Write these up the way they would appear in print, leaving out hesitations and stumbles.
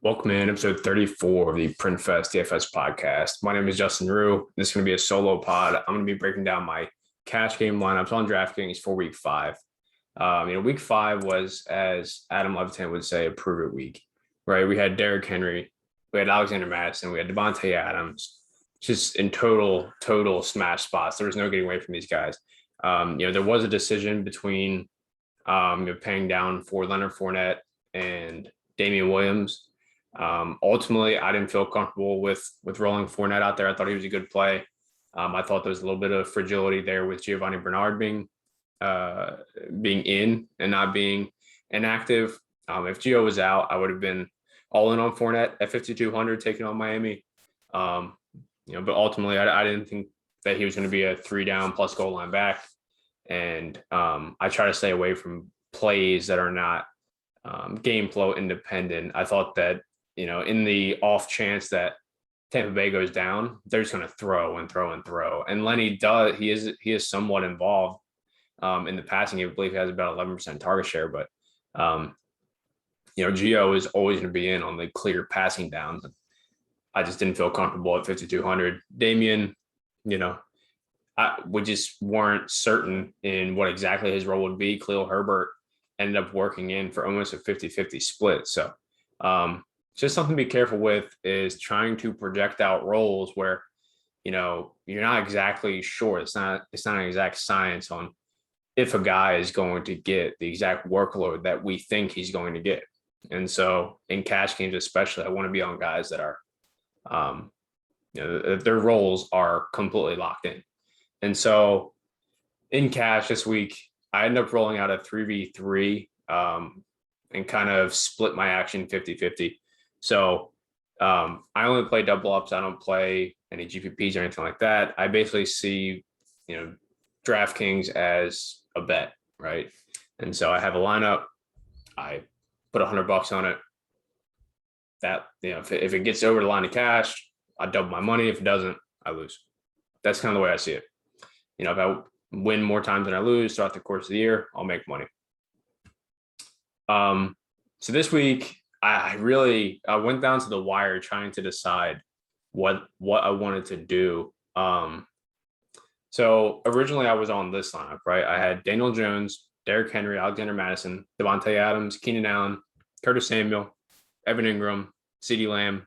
Welcome in episode 34 of the PrintFest DFS podcast. My name is Justin Rue. This is going to be a solo pod. I'm going to be breaking down my cash game lineups on Draftkings for week five. Week five was, as Adam Levitan would say, a prove it week, right? We had Derrick Henry, we had Alexander Madison, we had Devontae Adams, just in total smash spots. There was no getting away from these guys. There was a decision between paying down for Leonard Fournette and Damian Williams. Ultimately, I didn't feel comfortable with rolling Fournette out there. I thought he was a good play. I thought there was a little bit of fragility there with Giovanni Bernard being in and not being inactive. If Gio was out, I would have been all in on Fournette at 5,200, taking on Miami. But ultimately, I didn't think that he was going to be a 3-down plus goal line back. And I try to stay away from plays that are not game flow independent. I thought that, in the off chance that Tampa Bay goes down, they're just going to throw and throw and throw. And Lenny does, he is somewhat involved in the passing game. I believe he has about 11% target share, but Gio is always going to be in on the clear passing downs. I just didn't feel comfortable at 5,200. Damian, we just weren't certain in what exactly his role would be. Khalil Herbert ended up working in for almost a 50-50 split. So just something to be careful with is trying to project out roles where, you're not exactly sure. It's not an exact science on if a guy is going to get the exact workload that we think he's going to get. And so in cash games, especially, I want to be on guys that are, their roles are completely locked in. And so in cash this week, I ended up rolling out a 3v3 and kind of split my action 50-50. So I only play double ups. I don't play any GPPs or anything like that. I basically see, Draftkings as a bet, right? And so I have a lineup. I put $100 on it. That, if it gets over the line of cash, I double my money. If it doesn't, I lose. That's kind of the way I see it. If I win more times than I lose throughout the course of the year, I'll make money. So this week, I went down to the wire trying to decide what I wanted to do. So originally I was on this lineup, right? I had Daniel Jones, Derrick Henry, Alexander Madison, Devontae Adams, Keenan Allen, Curtis Samuel, Evan Ingram, CeeDee Lamb,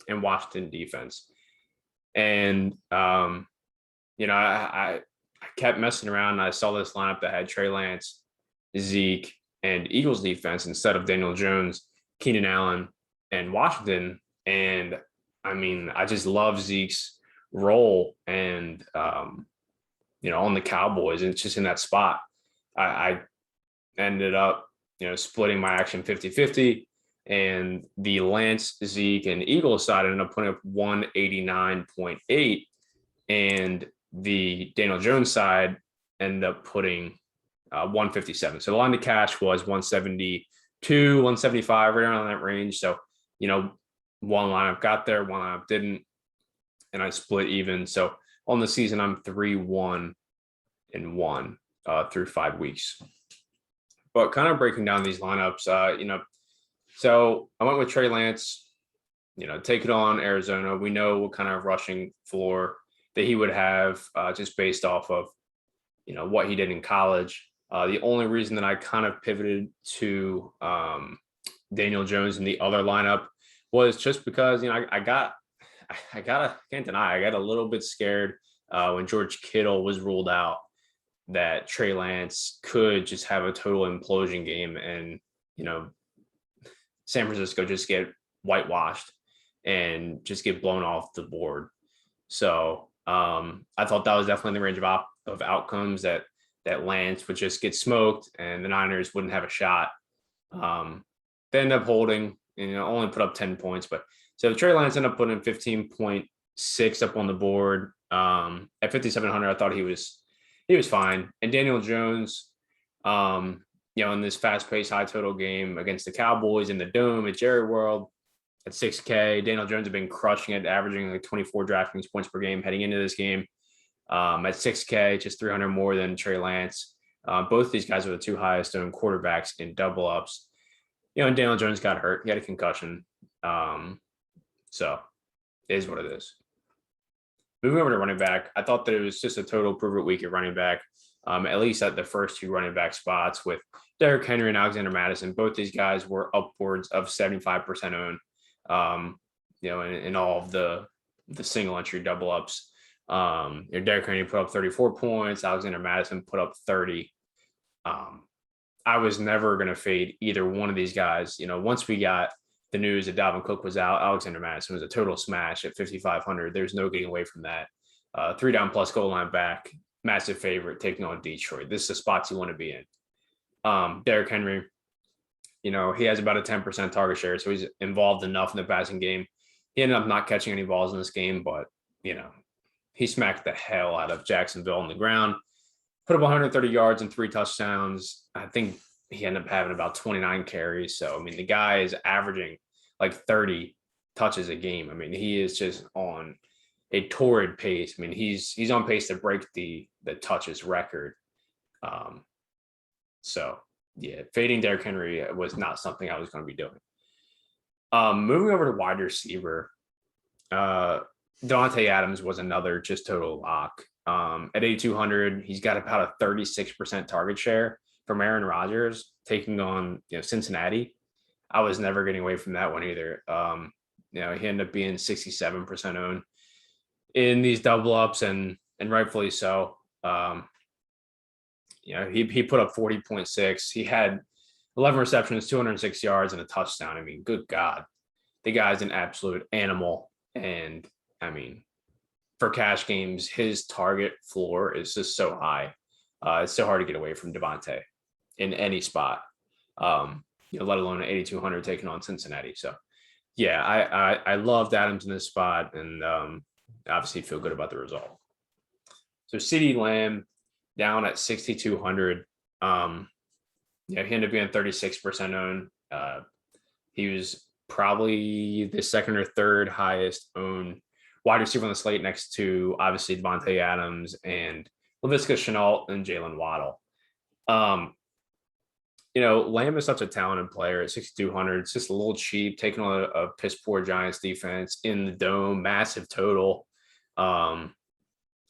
and Washington defense. And I kept messing around and I saw this lineup that had Trey Lance, Zeke, and Eagles defense instead of Daniel Jones, Keenan Allen, and Washington. And I just love Zeke's role and, on the Cowboys. And it's just in that spot. I ended up, splitting my action 50-50. And the Lance, Zeke, and Eagles side ended up putting up 189.8. And the Daniel Jones side ended up putting 157. So the line to cash was 172, 175, right around that range. So, one lineup got there, one lineup didn't, and I split even. So on the season, I'm 3-1-1 through 5 weeks. But kind of breaking down these lineups, so I went with Trey Lance, take it on Arizona. We know what kind of rushing floor that he would have just based off of, what he did in college. The only reason that I kind of pivoted to Daniel Jones in the other lineup was just because, I can't deny, I got a little bit scared when George Kittle was ruled out that Trey Lance could just have a total implosion game and, San Francisco just get whitewashed and just get blown off the board. So I thought that was definitely in the range of outcomes that Lance would just get smoked and the Niners wouldn't have a shot. They end up holding and only put up 10 points. But so Trey Lance ended up putting 15.6 up on the board. At 5,700, I thought he was fine. And Daniel Jones, in this fast-paced, high-total game against the Cowboys in the Dome at Jerry World at 6K, Daniel Jones had been crushing it, averaging like 24 DraftKings points per game heading into this game. At 6K, just 300 more than Trey Lance. Both of these guys are the two highest owned quarterbacks in double ups. And Daniel Jones got hurt. He had a concussion. So it is what it is. Moving over to running back, I thought that it was just a total prove it week at running back, at least at the first two running back spots with Derrick Henry and Alexander Madison. Both these guys were upwards of 75% owned, in all of the single entry double ups. Derrick Henry put up 34 points. Alexander Madison put up 30. I was never going to fade either one of these guys. Once we got the news that Dalvin Cook was out, Alexander Madison was a total smash at 5,500. There's no getting away from that. 3 down plus goal line back, massive favorite taking on Detroit. This is the spots you want to be in. Derrick Henry, he has about a 10% target share, so he's involved enough in the passing game. He ended up not catching any balls in this game, but, he smacked the hell out of Jacksonville on the ground, put up 130 yards and 3 touchdowns. I think he ended up having about 29 carries. So, the guy is averaging like 30 touches a game. He is just on a torrid pace. He's on pace to break the touches record. So, yeah, fading Derrick Henry was not something I was going to be doing. Moving over to wide receiver, Davante Adams was another just total lock. At 8,200, he's got about a 36% target share from Aaron Rodgers taking on Cincinnati. I was never getting away from that one either. He ended up being 67% owned in these double ups, and rightfully so. He put up 40.6. He had 11 receptions, 206 yards, and a touchdown. Good God, the guy's an absolute animal. And for cash games, his target floor is just so high. It's so hard to get away from Davante in any spot, let alone at 8,200 taking on Cincinnati. So, yeah, I loved Adams in this spot, and obviously feel good about the result. So, CeeDee Lamb down at 6,200. He ended up being 36% owned. He was probably the second or third highest owned wide receiver on the slate, next to obviously Davante Adams and Laviska Shenault and Jalen Waddle. Lamb is such a talented player at 6,200. It's just a little cheap, taking on a piss poor Giants defense in the dome, massive total. And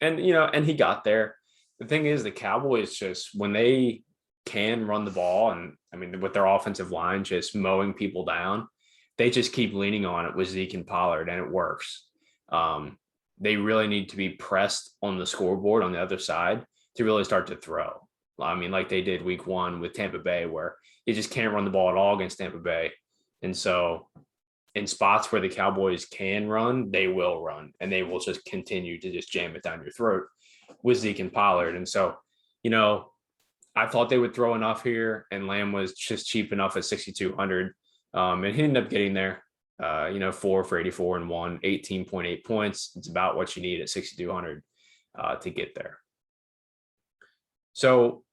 he got there. The thing is, the Cowboys just, when they can run the ball, and with their offensive line just mowing people down, they just keep leaning on it with Zeke and Pollard, and it works. They really need to be pressed on the scoreboard on the other side to really start to throw. Like they did week 1 with Tampa Bay, where you just can't run the ball at all against Tampa Bay. And so in spots where the Cowboys can run, they will run, and they will just continue to just jam it down your throat with Zeke and Pollard. And so, I thought they would throw enough here, and Lamb was just cheap enough at 6,200. And he ended up getting there. 4 for 84 and 18.8 points. It's about what you need at 6,200 to get there. So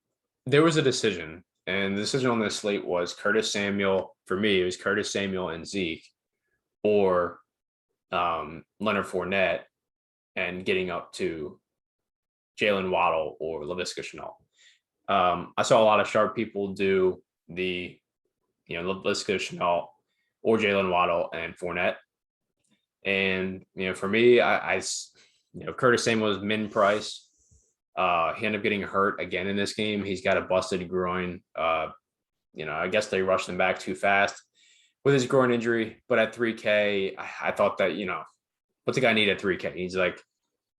there was a decision, and the decision on this slate was Curtis Samuel. For me, it was Curtis Samuel and Zeke, or Leonard Fournette, and getting up to Jalen Waddle or Laviska Shenault. I saw a lot of sharp people do the, Laviska Shenault or Jalen Waddle and Fournette. And, for me, I Curtis Samuel was min price. He ended up getting hurt again in this game. He's got a busted groin. I guess they rushed him back too fast with his groin injury. But at 3K, I thought that, what's the guy need at 3K? He's like,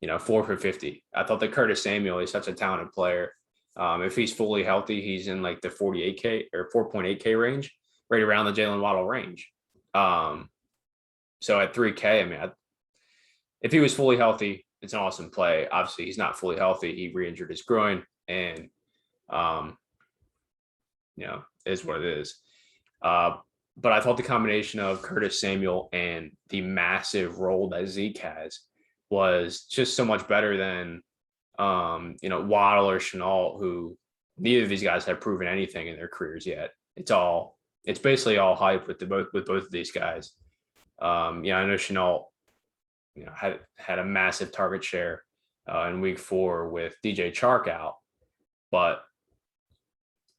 4 for 50. I thought that Curtis Samuel is such a talented player. If he's fully healthy, he's in like the 48K or 4.8K range, right around the Jalen Waddle range. So at 3K, if he was fully healthy, it's an awesome play. Obviously, he's not fully healthy. He re-injured his groin, and is what it is. But I thought the combination of Curtis Samuel and the massive role that Zeke has was just so much better than Waddle or Shenault, who neither of these guys have proven anything in their careers yet. It's basically all hype with both of these guys. I know Shenault, had a massive target share in week 4 with DJ Chark out, but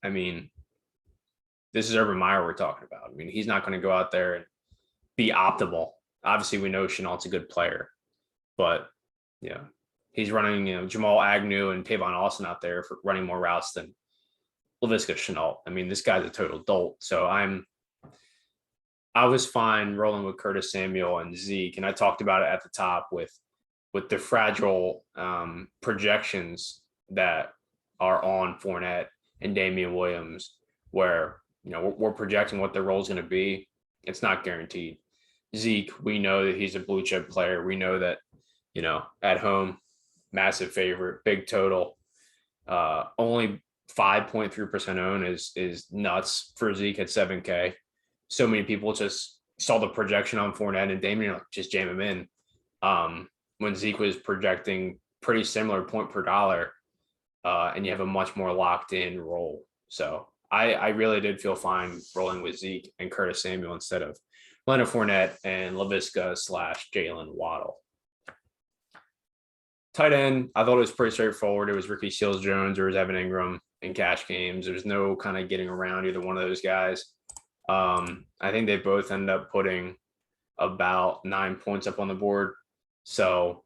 this is Urban Meyer we're talking about. He's not going to go out there be optimal. Obviously, we know Chenault's a good player, but yeah, he's running, Jamal Agnew and Tavon Austin out there for running more routes than Laviska Chenault. I mean, this guy's a total dolt. So I was fine rolling with Curtis Samuel and Zeke, and I talked about it at the top with the fragile projections that are on Fournette and Damian Williams, where we're projecting what their role is going to be. It's not guaranteed. Zeke, we know that he's a blue chip player. We know that at home, massive favorite, big total. Only 5.3% own is nuts for Zeke at 7K. So many people just saw the projection on Fournette and Damian, just jam him in. When Zeke was projecting pretty similar point per dollar, and you have a much more locked in role. So I really did feel fine rolling with Zeke and Curtis Samuel instead of Leonard Fournette and Laviska / Jalen Waddle. Tight end, I thought it was pretty straightforward. It was Ricky Seals-Jones or it was Evan Ingram in cash games. There's no kind of getting around either one of those guys. I think they both end up putting about 9 points up on the board. So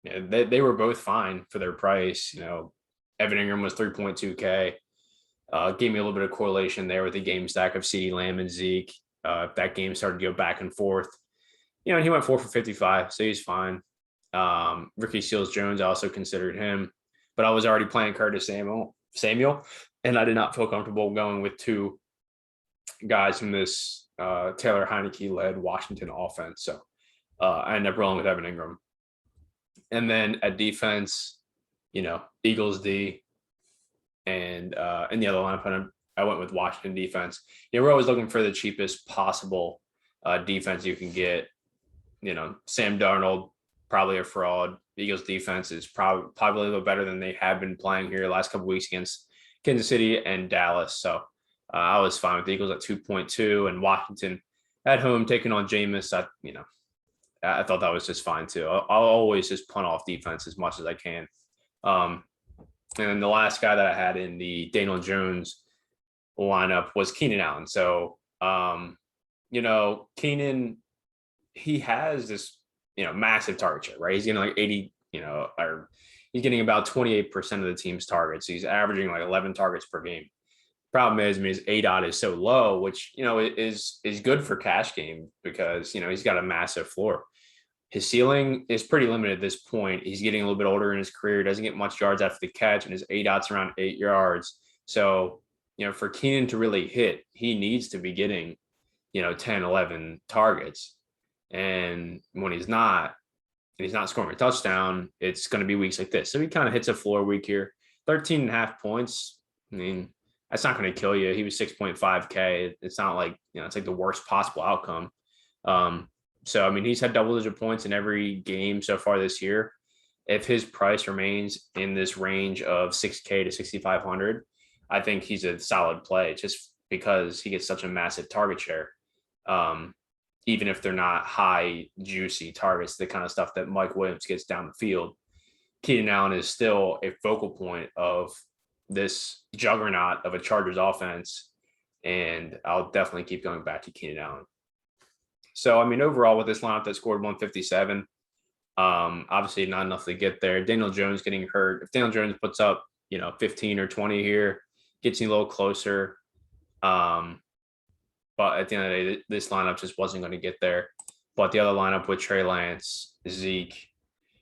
they were both fine for their price. Evan Ingram was 3.2K. Gave me a little bit of correlation there with the game stack of CeeDee Lamb and Zeke. If that game started to go back and forth, and he went 4 for 55, so he's fine. Ricky Seals-Jones, I also considered him, but I was already playing Curtis Samuel, and I did not feel comfortable going with two guys from this Taylor Heineke-led Washington offense. So I ended up rolling with Evan Ingram. And then at defense, Eagles D, and in the other lineup, I went with Washington defense. We're always looking for the cheapest possible defense you can get. Sam Darnold, probably a fraud. The Eagles defense is probably a little better than they have been playing here the last couple of weeks against Kansas City and Dallas. So I was fine with the Eagles at 2.2 and Washington at home taking on Jameis. I thought that was just fine too. I'll always just punt off defense as much as I can. And then the last guy that I had in the Daniel Jones lineup was Keenan Allen. So, Keenan, he has this, massive target share, right? He's getting like 80, or he's getting about 28% of the team's targets. He's averaging like 11 targets per game. Problem is, his ADOT is so low, which, is good for cash game because, he's got a massive floor. His ceiling is pretty limited at this point. He's getting a little bit older in his career. Doesn't get much yards after the catch, and his ADOT's around 8 yards. So, for Keenan to really hit, he needs to be getting, 10, 11 targets. And when he's not, and he's not scoring a touchdown, it's going to be weeks like this. So he kind of hits a floor week here. 13.5 points. I mean, that's not going to kill you. He was 6.5K. It's not like, it's like the worst possible outcome. So, he's had double-digit points in every game so far this year. If his price remains in this range of 6K to 6,500, I think he's a solid play just because he gets such a massive target share. Even if they're not high, juicy targets, the kind of stuff that Mike Williams gets down the field, Keenan Allen is still a focal point of this juggernaut of a Chargers offense. And I'll definitely keep going back to Keenan Allen. So, overall with this lineup that scored 157, obviously not enough to get there. Daniel Jones getting hurt. If Daniel Jones puts up, 15 or 20 here, gets you a little closer. But at the end of the day, this lineup just wasn't going to get there. But the other lineup with Trey Lance, Zeke,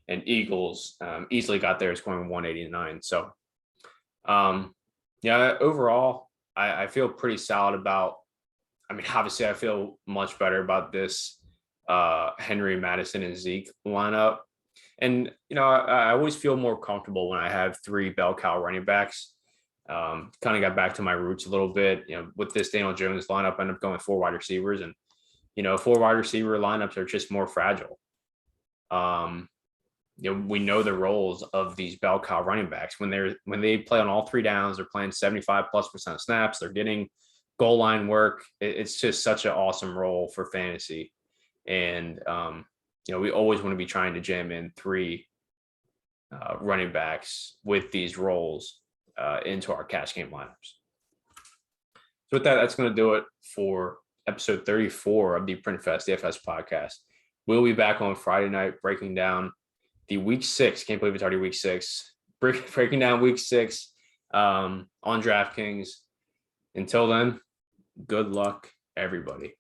and Eagles easily got there, scoring 189. So, overall, I feel pretty solid about. Obviously, I feel much better about this Henry, Madison, and Zeke lineup. And, I always feel more comfortable when I have three bell cow running backs. Kind of got back to my roots a little bit. With this Daniel Jones lineup, I ended up going with 4 wide receivers. And, 4 wide receiver lineups are just more fragile. We know the roles of these bell cow running backs. When they play on all 3 downs, they're playing 75+% of snaps. They're getting goal line work. It's just such an awesome role for fantasy. And, we always want to be trying to jam in 3 running backs with these roles into our cash game lineups. So with that, that's going to do it for episode 34 of the Print Fest DFS podcast. We'll be back on Friday night breaking down the week 6. Can't believe it's already week 6. Breaking down week 6 on DraftKings. Until then, good luck, everybody.